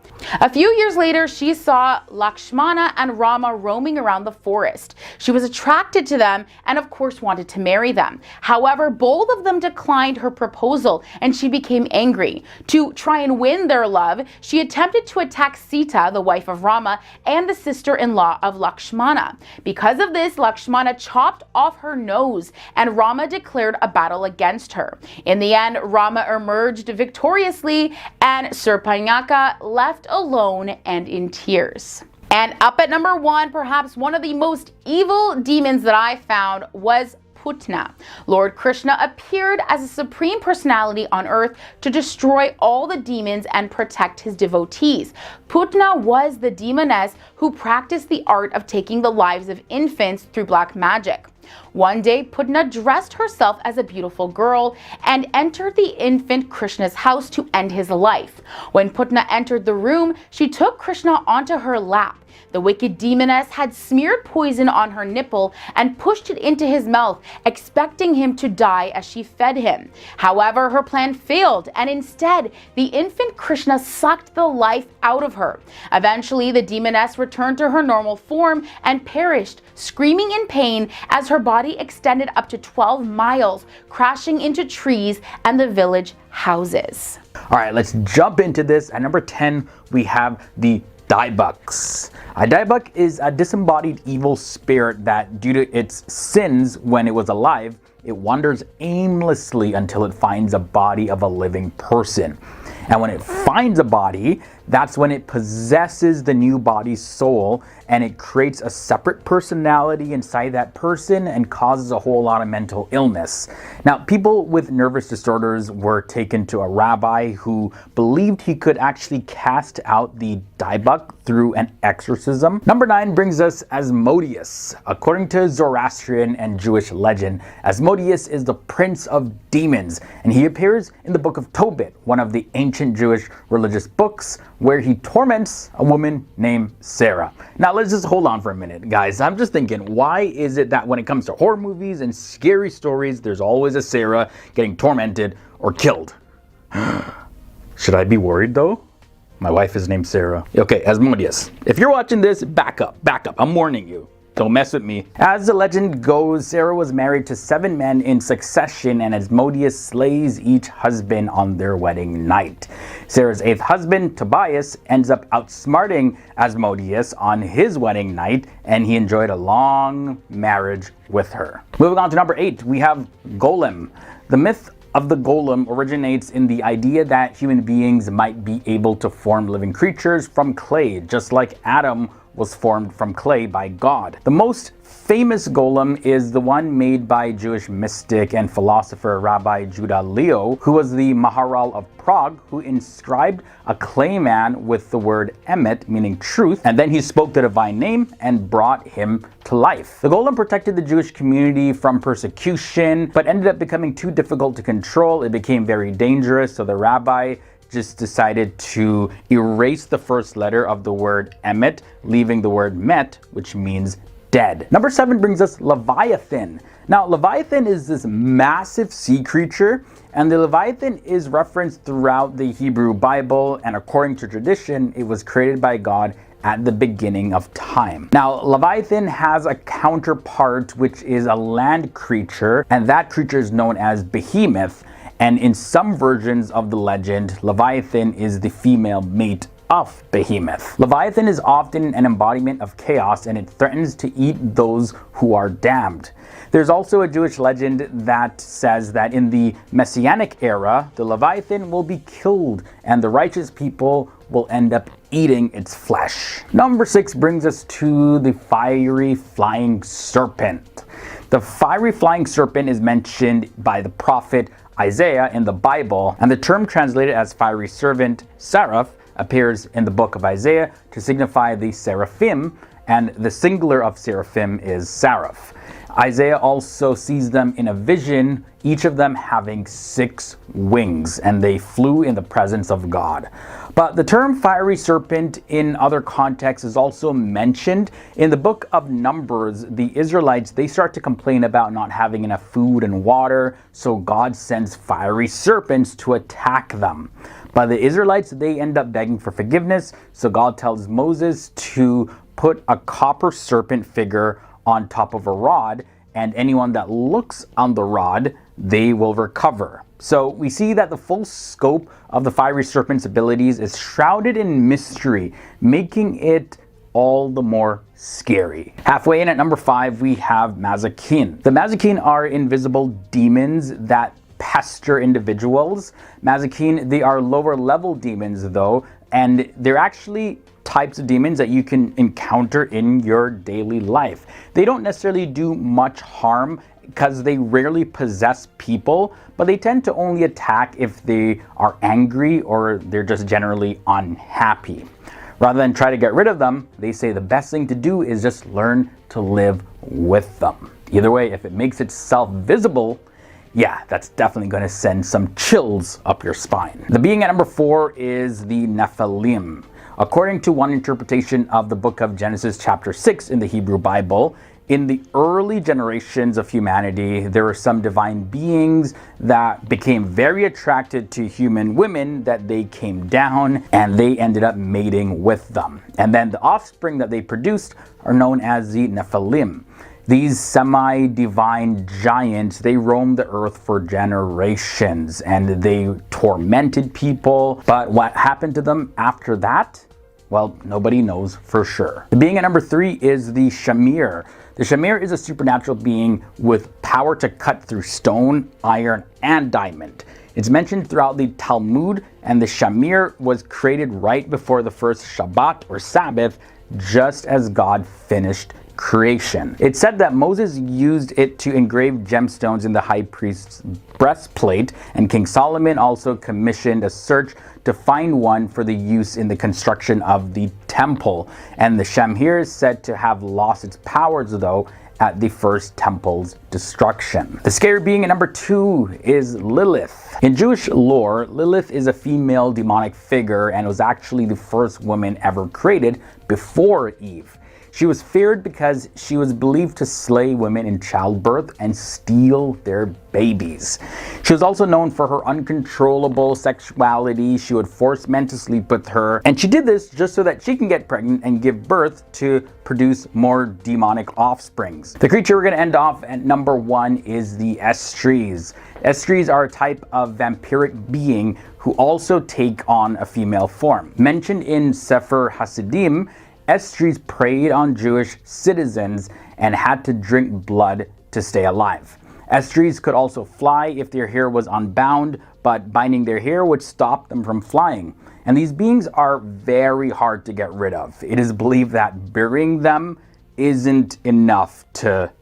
A few years later, she saw Lakshmana and Rama roaming around the forest. She was attracted to them and of course wanted to marry them. However, both of them declined her proposal and she became angry. To try and win their love, she attempted to attack Sita, the wife of Rama, and the sister-in-law of Lakshmana. Because of this, Lakshmana chopped off her nose and Rama declared a battle against her. In the end, Rama emerged victoriously and Surpanaka left alone and in tears. And up at number 1, perhaps one of the most evil demons that I found was Putna. Lord Krishna appeared as a supreme personality on earth to destroy all the demons and protect his devotees. Putna was the demoness who practiced the art of taking the lives of infants through black magic. One day, Putna dressed herself as a beautiful girl and entered the infant Krishna's house to end his life. When Putna entered the room, she took Krishna onto her lap. The wicked demoness had smeared poison on her nipple and pushed it into his mouth, expecting him to die as she fed him. However, her plan failed, and instead, the infant Krishna sucked the life out of her. Eventually, the demoness returned to her normal form and perished, screaming in pain as her body extended up to 12 miles, crashing into trees and the village houses. All right, let's jump into this. At number 10, we have the Daibuks. A Daibuk is a disembodied evil spirit that, due to its sins when it was alive, it wanders aimlessly until it finds a body of a living person. And when it finds a body, that's when it possesses the new body's soul and it creates a separate personality inside that person and causes a whole lot of mental illness. Now, people with nervous disorders were taken to a rabbi who believed he could actually cast out the Daibuk through an exorcism. Number 9 brings us Asmodeus. According to Zoroastrian and Jewish legend, Asmodeus is the prince of demons, and he appears in the book of Tobit, one of the ancient Jewish religious books, where he torments a woman named Sarah. Now let's just hold on for a minute, guys. I'm just thinking, why is it that when it comes to horror movies and scary stories, there's always a Sarah getting tormented or killed? Should I be worried though? My wife is named Sarah. Okay, Asmodeus. If you're watching this, back up. I'm warning you. Don't mess with me. As the legend goes, Sarah was married to 7 men in succession, and Asmodeus slays each husband on their wedding night. Sarah's 8th husband, Tobias, ends up outsmarting Asmodeus on his wedding night, and he enjoyed a long marriage with her. Moving on to number 8, we have Golem. The myth of the golem originates in the idea that human beings might be able to form living creatures from clay, just like Adam was formed from clay by God. The most famous golem is the one made by Jewish mystic and philosopher Rabbi Judah Leo, who was the Maharal of Prague, who inscribed a clay man with the word emet, meaning truth, and then he spoke the divine name and brought him to life. The golem protected the Jewish community from persecution, but ended up becoming too difficult to control. It became very dangerous, so the rabbi just decided to erase the first letter of the word emet, leaving the word met, which means dead. Number 7 brings us Leviathan. Now, Leviathan is this massive sea creature, and the Leviathan is referenced throughout the Hebrew Bible, and according to tradition, it was created by God at the beginning of time. Now, Leviathan has a counterpart, which is a land creature, and that creature is known as Behemoth. And in some versions of the legend, Leviathan is the female mate of Behemoth. Leviathan is often an embodiment of chaos, and it threatens to eat those who are damned. There's also a Jewish legend that says that in the Messianic era, the Leviathan will be killed and the righteous people will end up eating its flesh. Number 6 brings us to the fiery flying serpent. The fiery flying serpent is mentioned by the prophet Isaiah in the Bible, and the term translated as fiery serpent, seraph, appears in the book of Isaiah to signify the seraphim, and the singular of seraphim is seraph. Isaiah also sees them in a vision, each of them having 6 wings, and they flew in the presence of God. But the term fiery serpent in other contexts is also mentioned. In the book of Numbers, the Israelites, they start to complain about not having enough food and water, so God sends fiery serpents to attack them. But the Israelites, they end up begging for forgiveness, so God tells Moses to put a copper serpent figure on top of a rod, and anyone that looks on the rod, they will recover. So we see that the full scope of the fiery serpent's abilities is shrouded in mystery, making it all the more scary. Halfway in at number 5, we have Mazakin. The Mazakin are invisible demons that pester individuals. Mazakin, they are lower level demons though, and they're actually types of demons that you can encounter in your daily life. They don't necessarily do much harm because they rarely possess people, but they tend to only attack if they are angry or they're just generally unhappy. Rather than try to get rid of them, they say the best thing to do is just learn to live with them. Either way, if it makes itself visible, yeah, that's definitely going to send some chills up your spine. The being at number 4 is the Nephilim. According to one interpretation of the book of Genesis chapter 6 in the Hebrew Bible, in the early generations of humanity, there were some divine beings that became very attracted to human women, that they came down and they ended up mating with them. And then the offspring that they produced are known as the Nephilim. These semi-divine giants, they roamed the earth for generations and they tormented people. But what happened to them after that? Well, nobody knows for sure. The being at number 3 is the Shamir. The Shamir is a supernatural being with power to cut through stone, iron, and diamond. It's mentioned throughout the Talmud, and the Shamir was created right before the first Shabbat or Sabbath, just as God finished creation. It's said that Moses used it to engrave gemstones in the high priest's breastplate, and King Solomon also commissioned a search to find one for the use in the construction of the temple. And the Shamir is said to have lost its powers though at the first temple's destruction. The scary being at number 2 is Lilith. In Jewish lore, Lilith is a female demonic figure and was actually the first woman ever created before Eve. She was feared because she was believed to slay women in childbirth and steal their babies. She was also known for her uncontrollable sexuality. She would force men to sleep with her, and she did this just so that she can get pregnant and give birth to produce more demonic offsprings. The creature we're going to end off at number 1 is the Estries. Estries are a type of vampiric being who also take on a female form. Mentioned in Sefer Hasidim, Estries preyed on Jewish citizens and had to drink blood to stay alive. Estries could also fly if their hair was unbound, but binding their hair would stop them from flying. And these beings are very hard to get rid of. It is believed that burying them isn't enough to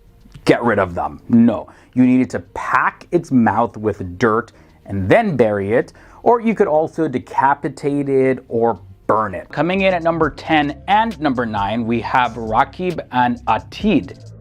get rid of them. No, you needed to pack its mouth with dirt and then bury it, or you could also decapitate it or burn it. Coming in at number 10 and number 9, we have Rakib and Atid.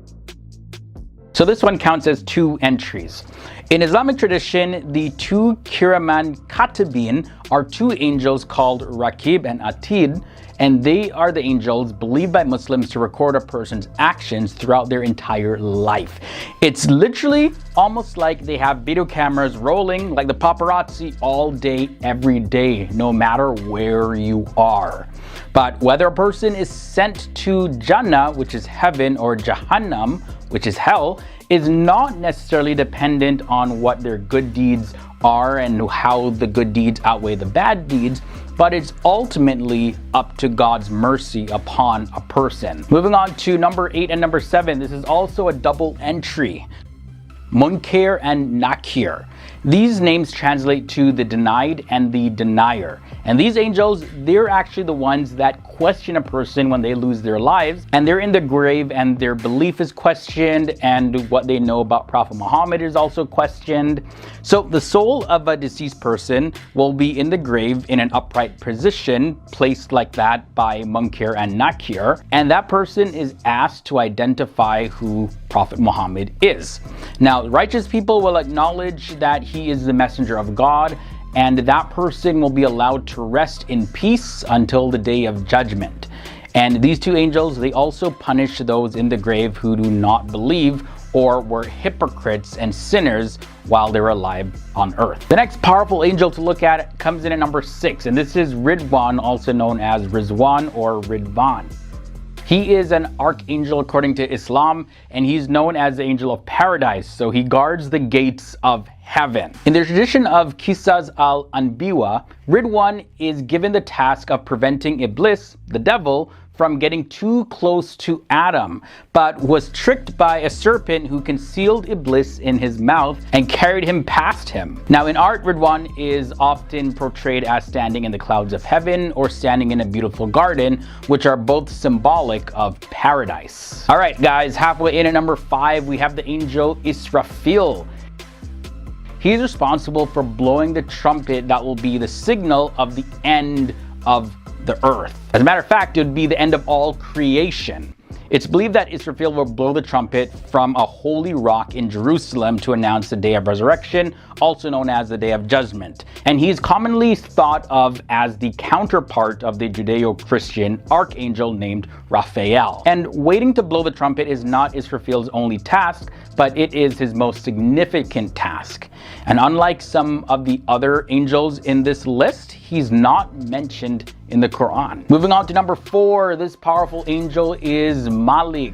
So this one counts as 2 entries. In Islamic tradition, the 2 Kiraman Katibin are 2 angels called Rakib and Atid, and they are the angels believed by Muslims to record a person's actions throughout their entire life. It's literally almost like they have video cameras rolling like the paparazzi all day, every day, no matter where you are. But whether a person is sent to Jannah, which is heaven, or Jahannam, which is hell, is not necessarily dependent on what their good deeds are and how the good deeds outweigh the bad deeds, but it's ultimately up to God's mercy upon a person. Moving on to number 8 and number 7, this is also a double entry. Munkar and Nakir. These names translate to the denied and the denier. And these angels, they're actually the ones that question a person when they lose their lives, and they're in the grave and their belief is questioned, and what they know about Prophet Muhammad is also questioned. So the soul of a deceased person will be in the grave in an upright position, placed like that by Munkar and Nakir, and that person is asked to identify who Prophet Muhammad is. Now, righteous people will acknowledge that he is the messenger of God, and that person will be allowed to rest in peace until the day of judgment. And these two angels, they also punish those in the grave who do not believe or were hypocrites and sinners while they were alive on earth. The next powerful angel to look at comes in at number 6, and this is Ridwan, also known as Rizwan or Ridvan. He is an archangel according to Islam, and he's known as the angel of paradise, so he guards the gates of heaven. In the tradition of Qisas al-Anbiya, Ridwan is given the task of preventing Iblis, the devil, from getting too close to Adam, but was tricked by a serpent who concealed Iblis in his mouth and carried him past him. Now in art, Ridwan is often portrayed as standing in the clouds of heaven or standing in a beautiful garden, which are both symbolic of paradise. All right, guys, halfway in at number 5, we have the angel Israfil. He's responsible for blowing the trumpet that will be the signal of the end of the earth. As a matter of fact, it would be the end of all creation. It's believed that Israfil will blow the trumpet from a holy rock in Jerusalem to announce the day of resurrection, also known as the day of judgment. And he's commonly thought of as the counterpart of the Judeo-Christian archangel named Raphael. And waiting to blow the trumpet is not Israfil's only task, but it is his most significant task. And unlike some of the other angels in this list, he's not mentioned in the Quran. Moving on to number 4, this powerful angel is Malik.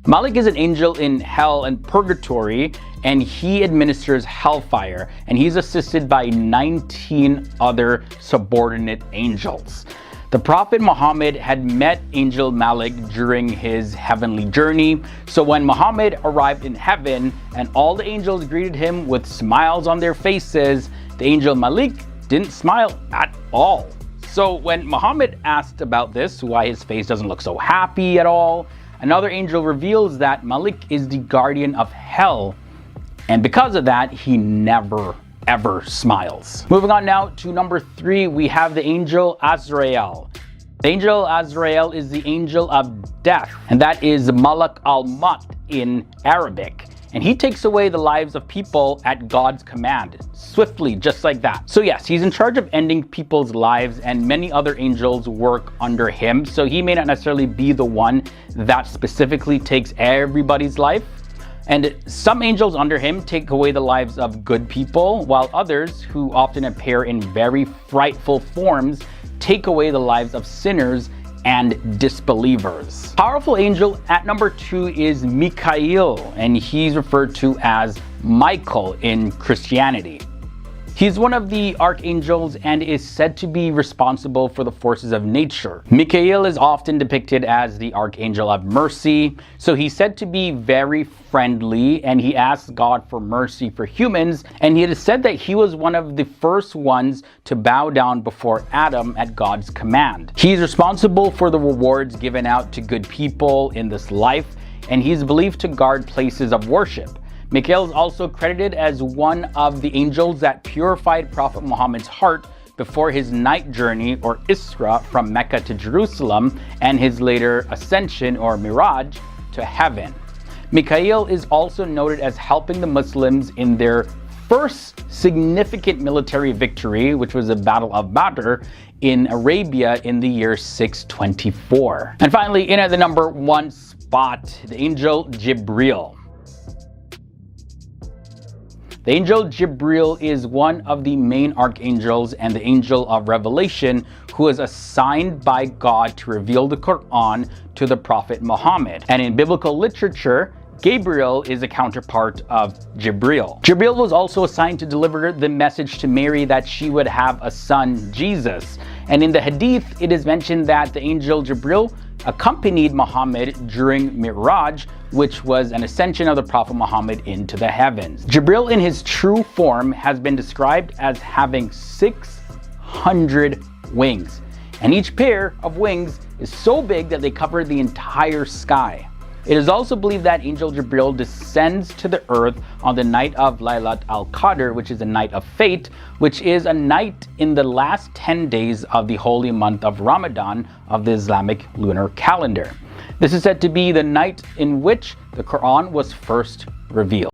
Malik is an angel in hell and purgatory, and he administers hellfire, and he's assisted by 19 other subordinate angels. The Prophet Muhammad had met Angel Malik during his heavenly journey, so when Muhammad arrived in heaven and all the angels greeted him with smiles on their faces, the angel Malik didn't smile at all. So when Muhammad asked about this, why his face doesn't look so happy at all, another angel reveals that Malik is the guardian of hell, and because of that, he never ever smiles. Moving on now to number 3, we have the angel Azrael. The angel Azrael is the angel of death, and that is Malak al-Maut in Arabic. And he takes away the lives of people at God's command, swiftly, just like that. So yes, he's in charge of ending people's lives, and many other angels work under him, so he may not necessarily be the one that specifically takes everybody's life. And some angels under him take away the lives of good people, while others, who often appear in very frightful forms, take away the lives of sinners and disbelievers. Powerful angel at number 2 is Mikael, and he's referred to as Michael in Christianity. He's one of the archangels and is said to be responsible for the forces of nature. Mikael is often depicted as the archangel of mercy, so he's said to be very friendly, and he asks God for mercy for humans, and it is said that he was one of the first ones to bow down before Adam at God's command. He's responsible for the rewards given out to good people in this life, and he's believed to guard places of worship. Mikael is also credited as one of the angels that purified Prophet Muhammad's heart before his night journey or Isra from Mecca to Jerusalem and his later ascension or Miraj to heaven. Mikael is also noted as helping the Muslims in their first significant military victory, which was the Battle of Badr in Arabia in the year 624. And finally, in at the number 1 spot, the angel Jibril. The angel Jibril is one of the main archangels and the angel of revelation who is assigned by God to reveal the Quran to the Prophet Muhammad. And in biblical literature, Gabriel is a counterpart of Jibril. Jibril was also assigned to deliver the message to Mary that she would have a son, Jesus. And in the Hadith, it is mentioned that the angel Jibril accompanied Muhammad during Mi'raj, which was an ascension of the Prophet Muhammad into the heavens. Jibril in his true form has been described as having 600 wings, and each pair of wings is so big that they cover the entire sky. It is also believed that Angel Jibril descends to the earth on the night of Laylat al-Qadr, which is a night of fate, which is a night in the last 10 days of the holy month of Ramadan of the Islamic lunar calendar. This is said to be the night in which the Quran was first revealed.